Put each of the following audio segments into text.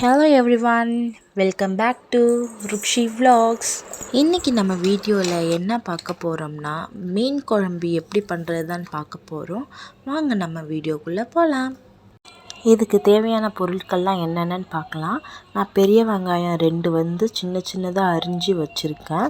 Hello everyone, welcome back to Rukshi vlogs. இன்றைக்கி நம்ம வீடியோவில் என்ன பார்க்க போகிறோம்னா மீன் குழம்பு எப்படி பண்ணுறதுதான் பார்க்க போகிறோம். வாங்க நம்ம வீடியோக்குள்ளே போகலாம். இதுக்கு தேவையான பொருட்கள்லாம் என்னென்னு பார்க்கலாம். நான் பெரிய வெங்காயம் 2 சின்ன சின்னதாக அரிஞ்சு வச்சுருக்கேன்.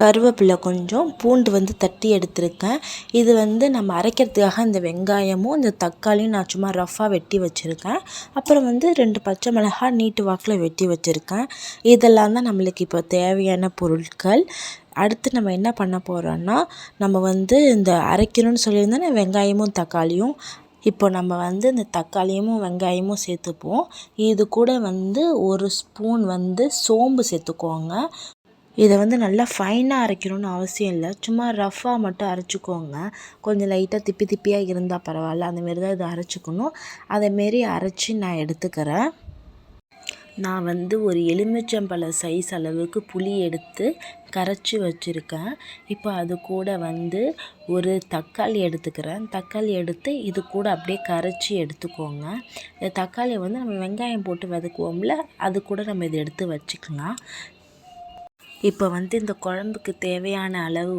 கருவேப்பிலை கொஞ்சம், பூண்டு தட்டி எடுத்திருக்கேன். இது நம்ம அரைக்கிறதுக்காக இந்த வெங்காயமும் இந்த தக்காளியும் நான் சும்மா ரஃப்பாக வெட்டி வச்சுருக்கேன். அப்புறம் 2 பச்சை மிளகாய் நீட்டு வாக்கில் வெட்டி வச்சுருக்கேன். இதெல்லாம் தான் நம்மளுக்கு இப்போ தேவையான பொருட்கள். அடுத்து நம்ம என்ன பண்ண போகிறோன்னா, நம்ம இந்த அரைக்கணும்னு சொல்லியிருந்தோன்னா வெங்காயமும் தக்காளியும். இப்போ நம்ம இந்த தக்காளியும் வெங்காயமும் சேர்த்துப்போம். இது கூட 1 ஸ்பூன் சோம்பு சேர்த்துக்கோங்க. இதை நல்லா ஃபைனாக அரைக்கணும்னு அவசியம் இல்லை, சும்மா ரஃப்பாக மட்டும் அரைச்சிக்கோங்க. கொஞ்சம் லைட்டாக திப்பியாக இருந்தால் பரவாயில்ல, அந்தமாரி தான் இதை அரைச்சிக்கணும். அதேமாரி அரைச்சி நான் எடுத்துக்கிறேன். நான் ஒரு எலுமிச்சம்பழ சைஸ் அளவுக்கு புளி எடுத்து கரைச்சி வச்சுருக்கேன். இப்போ அது கூட ஒரு தக்காளி எடுத்துக்கிறேன். தக்காளி எடுத்து இது கூட அப்படியே கரைச்சி எடுத்துக்கோங்க. இந்த தக்காளியை நம்ம வெங்காயம் போட்டு வதக்குவோம்ல, அது கூட நம்ம இதை எடுத்து வச்சுக்கலாம். இப்போ இந்த குழம்புக்கு தேவையான அளவு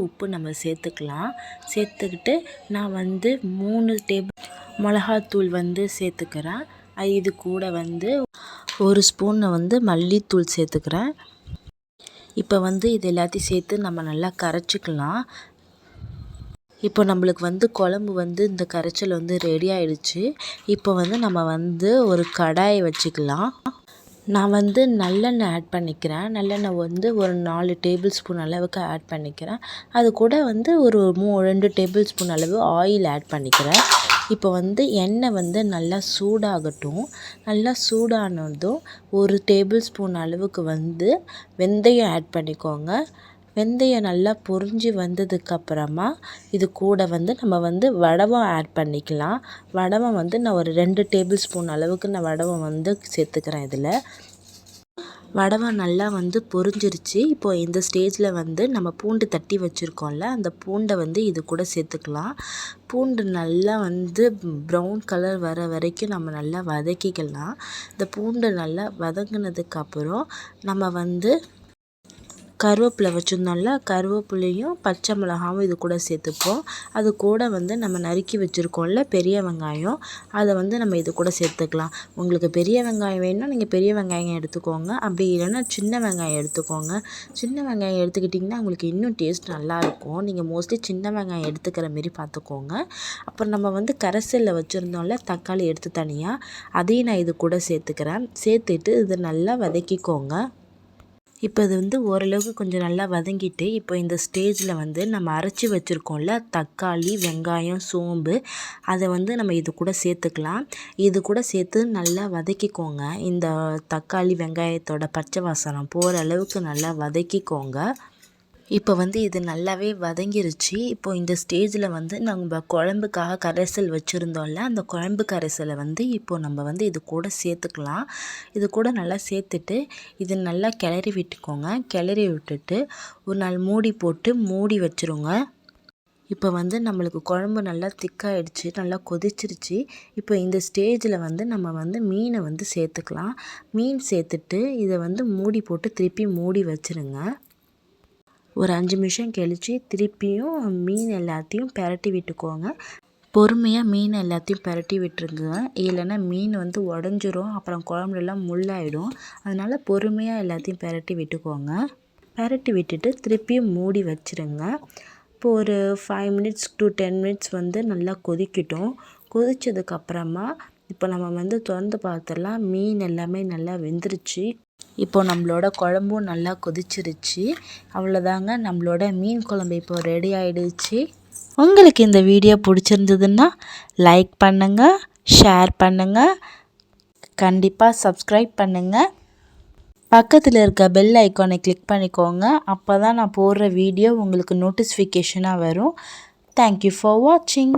உப்பு நம்ம சேர்த்துக்கலாம். சேர்த்துக்கிட்டு நான் 3 டேபிள் மிளகாத்தூள் சேர்த்துக்கிறேன். இது கூட 1 ஸ்பூன் மல்லித்தூள் சேர்த்துக்கிறேன். இப்போ இது எல்லாத்தையும் சேர்த்து நம்ம நல்லா கரைச்சிக்கலாம். இப்போ நம்மளுக்கு குழம்பு இந்த கரைச்சல் ரெடி ஆகிடுச்சு. இப்போ நம்ம ஒரு கடாயை வச்சுக்கலாம். நான் நல்லெண்ணெய் ஆட் பண்ணிக்கிறேன். நல்லெண்ணெய் ஒரு 4 டேபிள் ஸ்பூன் அளவுக்கு ஆட் பண்ணிக்கிறேன். அது கூட ஒரு 2 டேபிள் ஸ்பூன் அளவு ஆயில் ஆட் பண்ணிக்கிறேன். இப்போ எண்ணெய் நல்லா சூடாகட்டும். நல்லா சூடானதும் 1 டேபிள் ஸ்பூன் அளவுக்கு வெந்தயம் ஆட் பண்ணிக்கோங்க. வெந்தயம் நல்லா பொரிஞ்சு வந்ததுக்கப்புறமா இது கூட நம்ம வடகம் ஆட் பண்ணிக்கலாம். வடகம் நான் ஒரு 2 டேபிள் ஸ்பூன் அளவுக்கு நான் வடகம் சேர்த்துக்கிறேன். இதில் வடகம் நல்லா பொரிஞ்சிருச்சு. இப்போ இந்த ஸ்டேஜில் நம்ம பூண்டு தட்டி வச்சுருக்கோம்ல, அந்த பூண்டை இது கூட சேர்த்துக்கலாம். பூண்டு நல்லா ப்ரௌன் கலர் வர வரைக்கும் நம்ம நல்லா வதக்கிக்கலாம். இந்த பூண்டு நல்லா வதங்கினதுக்கப்புறம் நம்ம கருவேப்பிலை வச்சுருந்தோம்ல, கருவேப்பிலையும் பச்சை மிளகாவும் இது கூட சேர்த்துப்போம். அது கூட நம்ம நறுக்கி வச்சுருக்கோம்ல பெரிய வெங்காயம், அதை நம்ம இது கூட சேர்த்துக்கலாம். உங்களுக்கு பெரிய வெங்காயம் வேணும்னா நீங்கள் பெரிய வெங்காயம் எடுத்துக்கோங்க. அப்படி இல்லைன்னா சின்ன வெங்காயம் எடுத்துக்கோங்க. சின்ன வெங்காயம் எடுத்துக்கிட்டிங்கன்னா உங்களுக்கு இன்னும் டேஸ்ட் நல்லாயிருக்கும். நீங்கள் மோஸ்ட்லி சின்ன வெங்காயம் எடுத்துக்கிற மாரி பார்த்துக்கோங்க. அப்புறம் நம்ம கரைசலில் வச்சுருந்தோம்ல தக்காளி எடுத்து தனியாக, அதையும் நான் இது கூட சேர்த்துக்கிறேன். சேர்த்துட்டு இது நல்லா வதக்கிக்கோங்க. இப்போ இது ஓரளவுக்கு கொஞ்சம் நல்லா வதங்கிட்டு, இப்போ இந்த ஸ்டேஜில் நம்ம அரைச்சி வச்சுருக்கோம்ல தக்காளி வெங்காயம் சோம்பு, அதை நம்ம இது கூட சேர்த்துக்கலாம். இது கூட சேர்த்து நல்லா வதக்கிக்கோங்க. இந்த தக்காளி வெங்காயத்தோட பச்சை வாசனை போகிற அளவுக்கு நல்லா வதக்கிக்கோங்க. இப்போ இது நல்லாவே வதங்கிருச்சு. இப்போ இந்த ஸ்டேஜில் நம்ம குழம்புக்காக கரைசல் வச்சுருந்தோம்ல, அந்த குழம்பு கரைசலை இப்போ நம்ம இது கூட சேர்த்துக்கலாம். இது கூட நல்லா சேர்த்துட்டு இது நல்லா கிளறி விட்டுக்கோங்க. கிளறி விட்டுட்டு ஒரு நாள் மூடி போட்டு மூடி வச்சுருங்க. இப்போ நம்மளுக்கு குழம்பு நல்லா திக்காயிடுச்சு, நல்லா கொதிச்சிருச்சு. இப்போ இந்த ஸ்டேஜில் நம்ம மீனை சேர்த்துக்கலாம். மீன் சேர்த்துட்டு இதை மூடி போட்டு திருப்பி மூடி வச்சுருங்க. ஒரு 5 நிமிஷம் கழித்து திருப்பியும் மீன் எல்லாத்தையும் பெரட்டி விட்டுக்கோங்க. பொறுமையாக மீன் எல்லாத்தையும் பெரட்டி விட்டுருங்க, இல்லைன்னா மீன் உடஞ்சிரும், அப்புறம் குழம்புலாம் முள்ளாயிடும். அதனால் பொறுமையாக எல்லாத்தையும் பெரட்டி விட்டுக்கோங்க. பெரட்டி விட்டுட்டு திருப்பியும் மூடி வச்சுருங்க. இப்போ ஒரு 5 மினிட்ஸ் to 10 மினிட்ஸ் நல்லா கொதிக்கட்டும். கொதித்ததுக்கப்புறமா இப்போ நம்ம திறந்து பார்த்துடலாம். மீன் எல்லாமே நல்லா வெந்துருச்சு. இப்போ நம்மளோட குழம்பும் நல்லா கொதிச்சிருச்சு. அவ்வளோதாங்க, நம்மளோட மீன் குழம்பு இப்போ ரெடி ஆகிடுச்சு. உங்களுக்கு இந்த வீடியோ பிடிச்சிருந்ததுன்னா லைக் பண்ணுங்கள், ஷேர் பண்ணுங்கள், கண்டிப்பாக சப்ஸ்கிரைப் பண்ணுங்கள். பக்கத்தில் இருக்க பெல் ஐக்கானை கிளிக் பண்ணிக்கோங்க. அப்போ தான் நான் போடுற வீடியோ உங்களுக்கு நோட்டிஃபிகேஷனாக வரும். தேங்க்யூ ஃபார் வாட்சிங்.